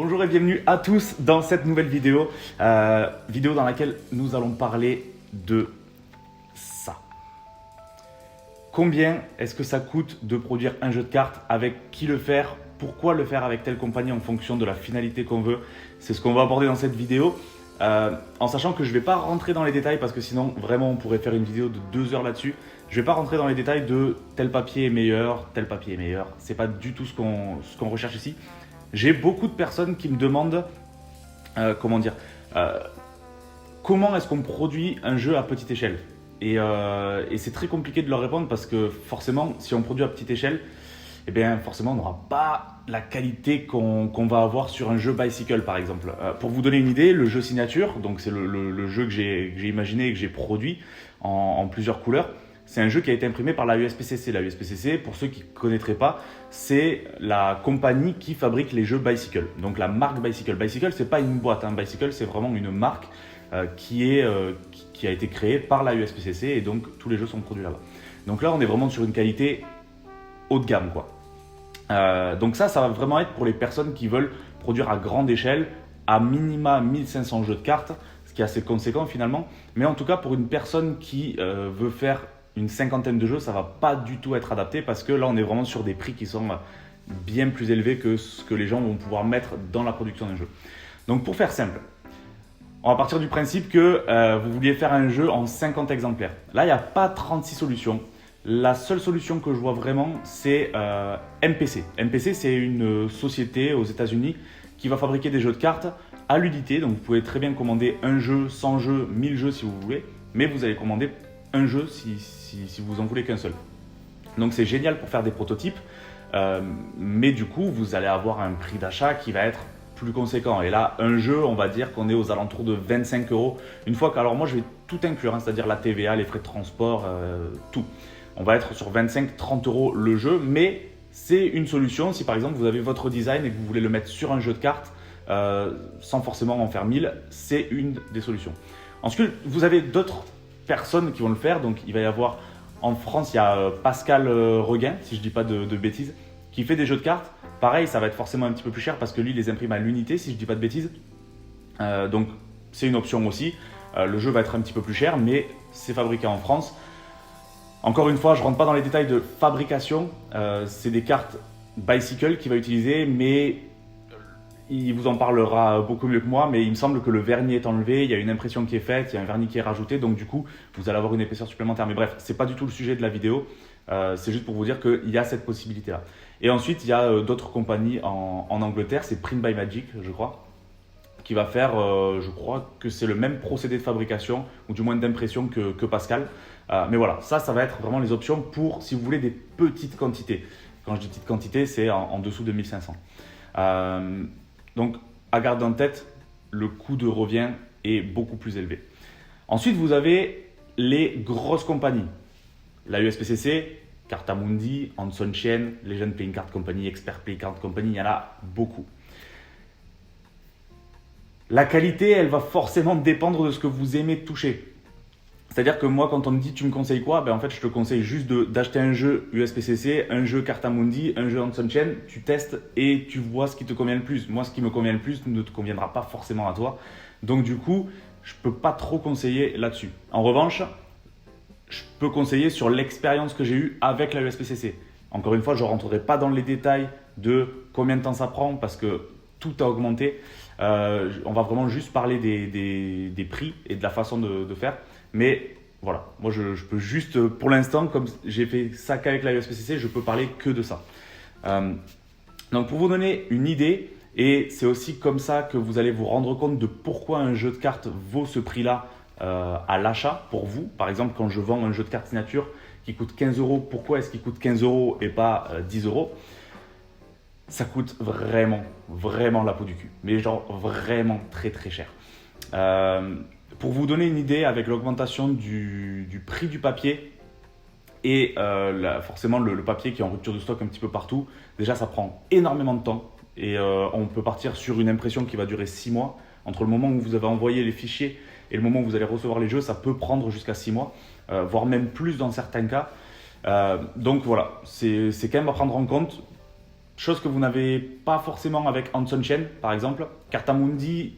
Bonjour et bienvenue à tous dans cette nouvelle vidéo, vidéo dans laquelle nous allons parler de ça. Combien est-ce que ça coûte de produire un jeu de cartes, avec qui le faire, pourquoi le faire avec telle compagnie en fonction de la finalité qu'on veut. C'est ce qu'on va aborder dans cette vidéo, en sachant que je ne vais pas rentrer dans les détails parce que sinon vraiment on pourrait faire une vidéo de 2 heures là-dessus. Je ne vais pas rentrer dans les détails de tel papier est meilleur, tel papier est meilleur. C'est pas du tout ce qu'on recherche ici. J'ai beaucoup de personnes qui me demandent comment est-ce qu'on produit un jeu à petite échelle. Et c'est très compliqué de leur répondre parce que forcément, si on produit à petite échelle, eh bien forcément on n'aura pas la qualité qu'on va avoir sur un jeu Bicycle par exemple. Pour vous donner une idée, le jeu Signature, donc c'est le jeu que j'ai imaginé et que j'ai produit en plusieurs couleurs. C'est un jeu qui a été imprimé par la USPCC. La USPCC, pour ceux qui ne connaîtraient pas, c'est la compagnie qui fabrique les jeux Bicycle. Donc la marque Bicycle. Bicycle, ce n'est pas une boîte. Bicycle, c'est vraiment une marque qui a été créée par la USPCC et donc tous les jeux sont produits là-bas. Donc là, on est vraiment sur une qualité haut de gamme, quoi. Donc ça va vraiment être pour les personnes qui veulent produire à grande échelle, à minima 1500 jeux de cartes, ce qui est assez conséquent finalement. Mais en tout cas, pour une personne qui veut faire une cinquantaine de jeux, ça va pas du tout être adapté parce que là on est vraiment sur des prix qui sont bien plus élevés que ce que les gens vont pouvoir mettre dans la production d'un jeu. Donc pour faire simple, on va partir du principe que vous vouliez faire un jeu en 50 exemplaires. Là il n'y a pas 36 solutions. La seule solution que je vois vraiment, c'est MPC. MPC, c'est une société aux États-Unis qui va fabriquer des jeux de cartes à l'unité. Donc vous pouvez très bien commander un jeu, 100 jeux, 1000 jeux si vous voulez, mais vous allez commander un jeu si vous en voulez qu'un seul. Donc c'est génial pour faire des prototypes, mais du coup vous allez avoir un prix d'achat qui va être plus conséquent. Et là, un jeu, on va dire qu'on est aux alentours de 25 €. Une fois que, alors moi je vais tout inclure, c'est-à-dire la TVA, les frais de transport, tout. On va être sur 25-30 € le jeu, mais c'est une solution si par exemple vous avez votre design et que vous voulez le mettre sur un jeu de cartes sans forcément en faire 1000, c'est une des solutions. Ensuite, vous avez d'autres personnes qui vont le faire. Donc il va y avoir en France, il y a Pascal Reguin, si je dis pas de bêtises, qui fait des jeux de cartes. Pareil, ça va être forcément un petit peu plus cher parce que lui, il les imprime à l'unité, si je dis pas de bêtises. Donc c'est une option aussi. Le jeu va être un petit peu plus cher, mais c'est fabriqué en France. Encore une fois, je rentre pas dans les détails de fabrication. C'est des cartes Bicycle qu'il va utiliser, mais il vous en parlera beaucoup mieux que moi, mais il me semble que le vernis est enlevé, il y a une impression qui est faite, il y a un vernis qui est rajouté, donc du coup, vous allez avoir une épaisseur supplémentaire. Mais bref, ce n'est pas du tout le sujet de la vidéo, c'est juste pour vous dire qu'il y a cette possibilité-là. Et ensuite, il y a d'autres compagnies en Angleterre, c'est Print by Magic, je crois, qui va faire, je crois que c'est le même procédé de fabrication, ou du moins d'impression que Pascal. Mais voilà, ça va être vraiment les options pour, si vous voulez, des petites quantités. Quand je dis petites quantités, c'est en dessous de 1500. Donc, à garder en tête, le coût de revient est beaucoup plus élevé. Ensuite, vous avez les grosses compagnies. La USPCC, Cartamundi, Hanson Chain, Legend Playing Card Company, Expert Playing Card Company, il y en a beaucoup. La qualité, elle va forcément dépendre de ce que vous aimez toucher. C'est-à-dire que moi, quand on me dit tu me conseilles quoi, en fait, je te conseille juste d'acheter un jeu USPCC, un jeu Cartamundi, un jeu Hanson Chain, tu testes et tu vois ce qui te convient le plus. Moi, ce qui me convient le plus ne te conviendra pas forcément à toi. Donc du coup, je ne peux pas trop conseiller là-dessus. En revanche, je peux conseiller sur l'expérience que j'ai eue avec la USPCC. Encore une fois, je ne rentrerai pas dans les détails de combien de temps ça prend parce que tout a augmenté. On va vraiment juste parler des prix et de la façon de faire. Mais voilà, moi je peux juste, pour l'instant, comme j'ai fait ça qu'avec la USPCC, je peux parler que de ça. Donc pour vous donner une idée, et c'est aussi comme ça que vous allez vous rendre compte de pourquoi un jeu de cartes vaut ce prix-là à l'achat pour vous. Par exemple, quand je vends un jeu de cartes signature qui coûte 15 €, pourquoi est-ce qu'il coûte 15 € et pas 10 €? Ça coûte vraiment, vraiment la peau du cul. Mais genre vraiment très très cher. Pour vous donner une idée, avec l'augmentation du prix du papier et forcément le papier qui est en rupture de stock un petit peu partout, déjà ça prend énormément de temps et on peut partir sur une impression qui va durer 6 mois. Entre le moment où vous avez envoyé les fichiers et le moment où vous allez recevoir les jeux, ça peut prendre jusqu'à 6 mois, voire même plus dans certains cas. Donc voilà, c'est quand même à prendre en compte. chose que vous n'avez pas forcément avec Hanson Chain, par exemple. Cartamundi,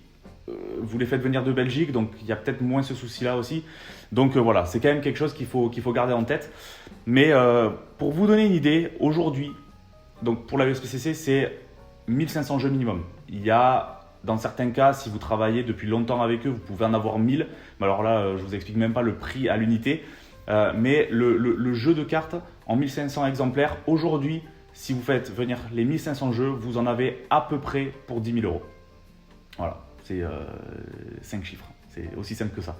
vous les faites venir de Belgique, donc il y a peut-être moins ce souci-là aussi. Donc voilà, c'est quand même quelque chose qu'il faut garder en tête. Mais pour vous donner une idée, aujourd'hui, donc pour la USPCC, c'est 1500 jeux minimum. Il y a, dans certains cas, si vous travaillez depuis longtemps avec eux, vous pouvez en avoir 1000. Mais alors là, je ne vous explique même pas le prix à l'unité. Mais le jeu de cartes en 1500 exemplaires, aujourd'hui, si vous faites venir les 1500 jeux, vous en avez à peu près pour 10 000 euros. Voilà, c'est 5 chiffres. C'est aussi simple que ça.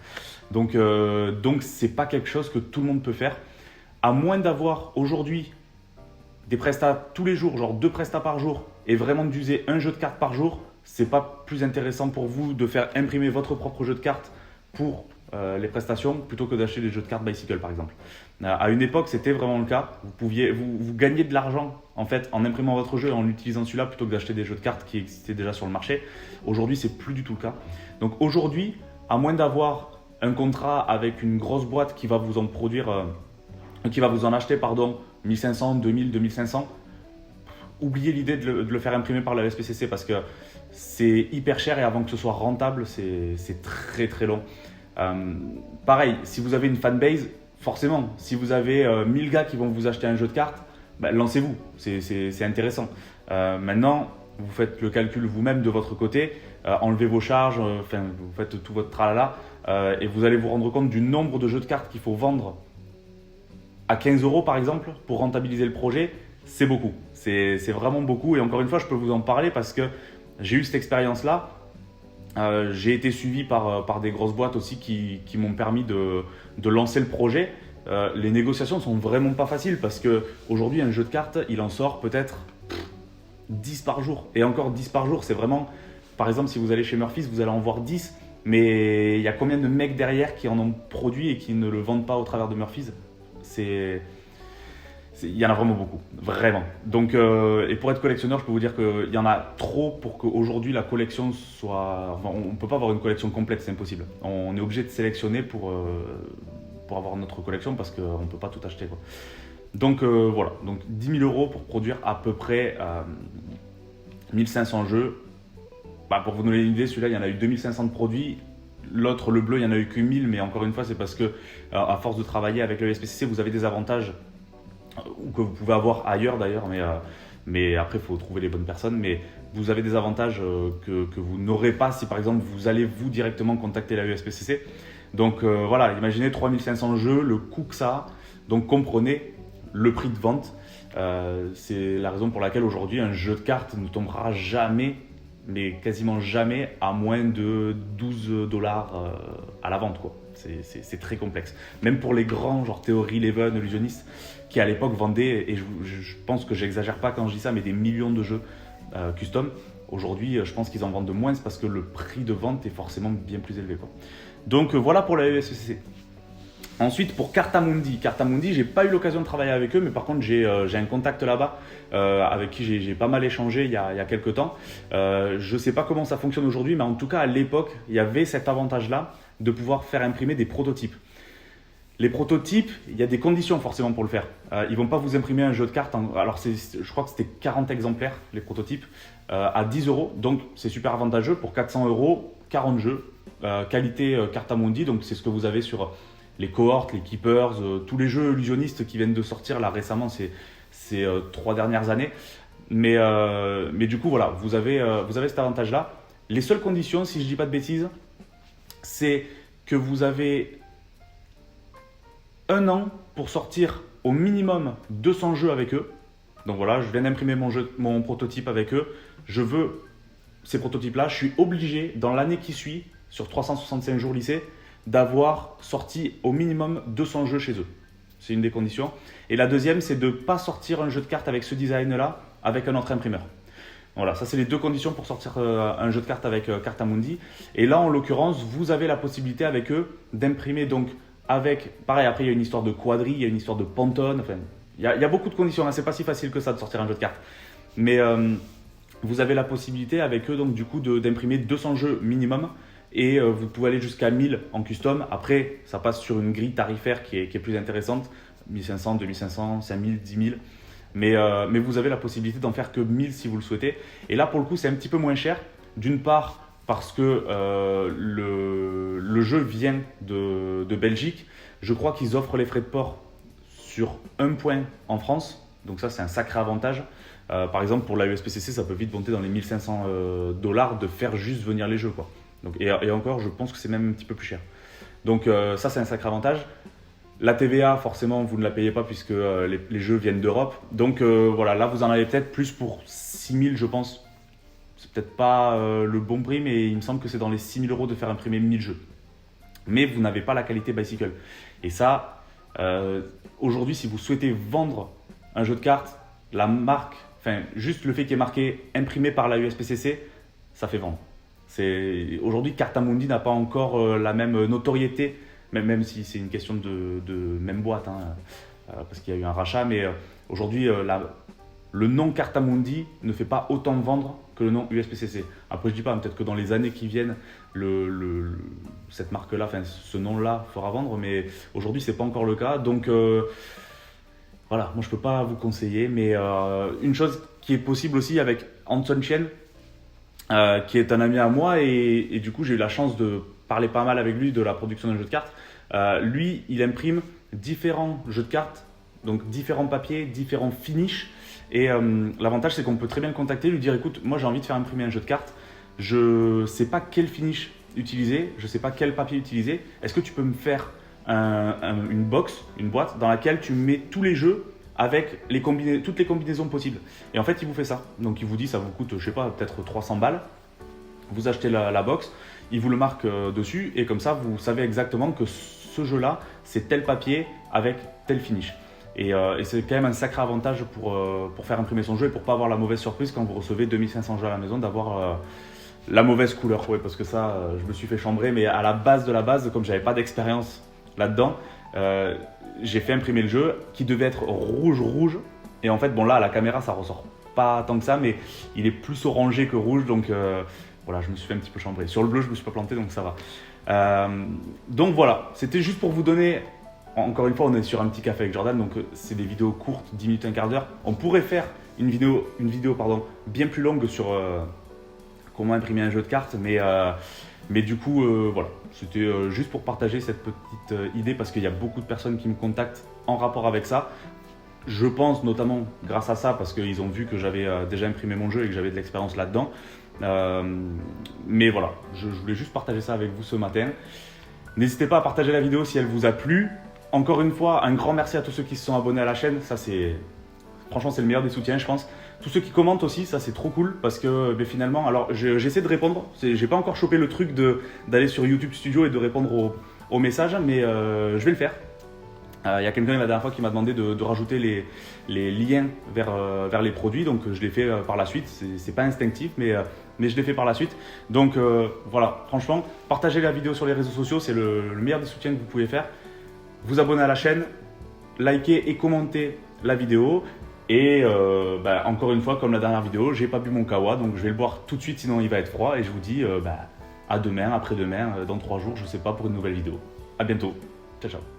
Donc c'est pas quelque chose que tout le monde peut faire. À moins d'avoir aujourd'hui des prestats tous les jours, genre 2 prestats par jour, et vraiment d'user un jeu de cartes par jour, c'est pas plus intéressant pour vous de faire imprimer votre propre jeu de cartes pour les prestations plutôt que d'acheter des jeux de cartes Bicycle par exemple. À une époque, c'était vraiment le cas. Vous gagnez de l'argent en fait en imprimant votre jeu et en utilisant celui-là plutôt que d'acheter des jeux de cartes qui existaient déjà sur le marché. Aujourd'hui, c'est plus du tout le cas. Donc aujourd'hui, à moins d'avoir un contrat avec une grosse boîte qui va vous en produire, qui va vous en acheter 1500, 2000, 2500, oubliez l'idée de le faire imprimer par la SPCC parce que c'est hyper cher et avant que ce soit rentable, c'est très très long. Pareil, si vous avez une fanbase, forcément, si vous avez 1000 gars qui vont vous acheter un jeu de cartes, lancez-vous, c'est intéressant. Maintenant, vous faites le calcul vous-même de votre côté, enlevez vos charges, vous faites tout votre tralala et vous allez vous rendre compte du nombre de jeux de cartes qu'il faut vendre à 15 € par exemple pour rentabiliser le projet. C'est beaucoup, c'est vraiment beaucoup et encore une fois, je peux vous en parler parce que j'ai eu cette expérience-là. J'ai été suivi par des grosses boîtes aussi qui m'ont permis de lancer le projet. Les négociations ne sont vraiment pas faciles parce qu'aujourd'hui, un jeu de cartes, il en sort peut-être 10 par jour. Et encore 10 par jour, c'est vraiment… Par exemple, si vous allez chez Murphy's, vous allez en voir 10. Mais il y a combien de mecs derrière qui en ont produit et qui ne le vendent pas au travers de Murphy's ? Il y en a vraiment beaucoup, vraiment. Donc, et pour être collectionneur, je peux vous dire qu'il y en a trop pour qu'aujourd'hui la collection soit… Enfin, on ne peut pas avoir une collection complète, c'est impossible. On est obligé de sélectionner pour avoir notre collection parce qu'on ne peut pas tout acheter, quoi. Donc voilà, donc 10 000 € pour produire à peu près 1500 jeux. Pour vous donner une idée, celui-là, il y en a eu 2500 de produits. L'autre, le bleu, il n'y en a eu que 1000, mais encore une fois, c'est parce que à force de travailler avec le SPCC, vous avez des avantages que vous pouvez avoir ailleurs d'ailleurs, mais après il faut trouver les bonnes personnes, mais vous avez des avantages que vous n'aurez pas si par exemple vous allez vous directement contacter la USPCC. Donc voilà, imaginez 3500 jeux, le coût que ça a, donc comprenez le prix de vente. C'est la raison pour laquelle aujourd'hui un jeu de cartes ne tombera jamais, mais quasiment jamais, à moins de 12 $ à la vente, quoi. C'est très complexe. Même pour les grands, genre Theory, Eleven, Illusionist, qui à l'époque vendaient, et je pense que j'exagère pas quand je dis ça, mais des millions de jeux custom. Aujourd'hui, je pense qu'ils en vendent de moins parce que le prix de vente est forcément bien plus élevé, quoi. Donc voilà pour la USPCC. Ensuite, pour Cartamundi, j'ai pas eu l'occasion de travailler avec eux, mais par contre, j'ai un contact là-bas avec qui j'ai pas mal échangé il y a quelques temps. Je sais pas comment ça fonctionne aujourd'hui, mais en tout cas, à l'époque, il y avait cet avantage-là de pouvoir faire imprimer des prototypes. Les prototypes, il y a des conditions forcément pour le faire. Ils vont pas vous imprimer un jeu de cartes. Alors, je crois que c'était 40 exemplaires, les prototypes, à 10 €. Donc, c'est super avantageux. Pour 400 €, 40 jeux, qualité Cartamundi. Donc, c'est ce que vous avez sur les cohortes, les keepers, tous les jeux illusionnistes qui viennent de sortir là récemment ces 3 dernières années. Mais du coup, voilà, vous avez cet avantage-là. Les seules conditions, si je ne dis pas de bêtises, c'est que vous avez 1 an pour sortir au minimum 200 jeux avec eux. Donc voilà, je viens d'imprimer mon prototype avec eux. Je veux ces prototypes-là. Je suis obligé, dans l'année qui suit, sur 365 jours lycée, d'avoir sorti au minimum 200 jeux chez eux. C'est une des conditions. Et la deuxième, c'est de ne pas sortir un jeu de cartes avec ce design-là avec un autre imprimeur. Voilà, ça c'est les 2 conditions pour sortir un jeu de cartes avec Cartamundi. Et là, en l'occurrence, vous avez la possibilité avec eux d'imprimer donc avec… Pareil, après il y a une histoire de quadri, il y a une histoire de pantone. Enfin, il y a beaucoup de conditions. Hein, c'est pas si facile que ça de sortir un jeu de cartes. Mais vous avez la possibilité avec eux donc du coup d'imprimer 200 jeux minimum. Et vous pouvez aller jusqu'à 1000 en custom. Après, ça passe sur une grille tarifaire qui est plus intéressante. 1500, 2500, 5000, 10 000. mais vous avez la possibilité d'en faire que 1000 si vous le souhaitez. Et là, pour le coup, c'est un petit peu moins cher. D'une part, parce que le jeu vient de Belgique. Je crois qu'ils offrent les frais de port sur un point en France. Donc ça, c'est un sacré avantage. Par exemple, pour la USPCC, ça peut vite monter dans les 1500 $ de faire juste venir les jeux, quoi. Donc, et encore, je pense que c'est même un petit peu plus cher. Donc ça, c'est un sacré avantage. La TVA, forcément, vous ne la payez pas puisque les jeux viennent d'Europe. Donc voilà, là, vous en avez peut-être plus pour 6000, je pense. C'est peut-être pas le bon prix, mais il me semble que c'est dans les 6000 € de faire imprimer 1000 jeux. Mais vous n'avez pas la qualité Bicycle. Et ça, aujourd'hui, si vous souhaitez vendre un jeu de cartes, la marque, enfin, juste le fait qu'il est marqué imprimé par la USPCC, ça fait vendre. Aujourd'hui, Cartamundi n'a pas encore la même notoriété, même si c'est une question de même boîte, hein, parce qu'il y a eu un rachat, mais aujourd'hui, le nom Cartamundi ne fait pas autant vendre que le nom USPCC. Après, je dis pas, peut-être que dans les années qui viennent, cette marque-là, enfin, ce nom-là fera vendre, mais aujourd'hui, c'est pas encore le cas. Donc, voilà, moi, je peux pas vous conseiller, mais une chose qui est possible aussi avec Anton Chien, qui est un ami à moi, et du coup, j'ai eu la chance de parler pas mal avec lui de la production d'un jeu de cartes. Lui, il imprime différents jeux de cartes, donc différents papiers, différents finishes. Et l'avantage, c'est qu'on peut très bien le contacter, lui dire écoute, moi j'ai envie de faire imprimer un jeu de cartes, je ne sais pas quel finish utiliser, je ne sais pas quel papier utiliser. Est-ce que tu peux me faire une boîte dans laquelle tu mets tous les jeux avec toutes les combinaisons possibles. Et en fait, il vous fait ça. Donc il vous dit ça vous coûte, je sais pas, peut-être 300 balles. Vous achetez la box, il vous le marque dessus et comme ça, vous savez exactement que ce jeu-là, c'est tel papier avec tel finish. Et c'est quand même un sacré avantage pour faire imprimer son jeu et pour ne pas avoir la mauvaise surprise quand vous recevez 2500 jeux à la maison d'avoir la mauvaise couleur. Ouais, parce que ça, je me suis fait chambrer, mais à la base de la base, comme j'avais pas d'expérience là-dedans, j'ai fait imprimer le jeu qui devait être rouge. Et en fait, bon là, à la caméra, ça ressort pas tant que ça, mais il est plus orangé que rouge. Donc voilà, je me suis fait un petit peu chambrer. Sur le bleu, je me suis pas planté, donc ça va. Donc voilà, c'était juste pour vous donner... Encore une fois, on est sur un petit café avec Jordan, donc c'est des vidéos courtes, 10 minutes, un quart d'heure. On pourrait faire une vidéo bien plus longue sur comment imprimer un jeu de cartes, mais du coup, voilà, c'était juste pour partager cette petite idée parce qu'il y a beaucoup de personnes qui me contactent en rapport avec ça. Je pense notamment grâce à ça parce qu'ils ont vu que j'avais déjà imprimé mon jeu et que j'avais de l'expérience là-dedans. Mais voilà, je voulais juste partager ça avec vous ce matin. N'hésitez pas à partager la vidéo si elle vous a plu. Encore une fois, un grand merci à tous ceux qui se sont abonnés à la chaîne. Ça, franchement, c'est le meilleur des soutiens, je pense. Tous ceux qui commentent aussi, ça c'est trop cool parce que finalement, alors j'essaie de répondre. J'ai pas encore chopé le truc d'aller sur YouTube Studio et de répondre aux messages, mais je vais le faire. Il y a quelqu'un la dernière fois qui m'a demandé de rajouter les liens vers les produits, donc je l'ai fait par la suite. C'est pas instinctif, mais je l'ai fait par la suite. Donc voilà, franchement, partagez la vidéo sur les réseaux sociaux, c'est le meilleur des soutiens que vous pouvez faire. Vous abonnez à la chaîne, likez et commentez la vidéo. Et encore une fois, comme la dernière vidéo, j'ai pas bu mon kawa, donc je vais le boire tout de suite, sinon il va être froid. Et je vous dis à demain, après-demain, dans 3 jours, je sais pas, pour une nouvelle vidéo. À bientôt. Ciao, ciao.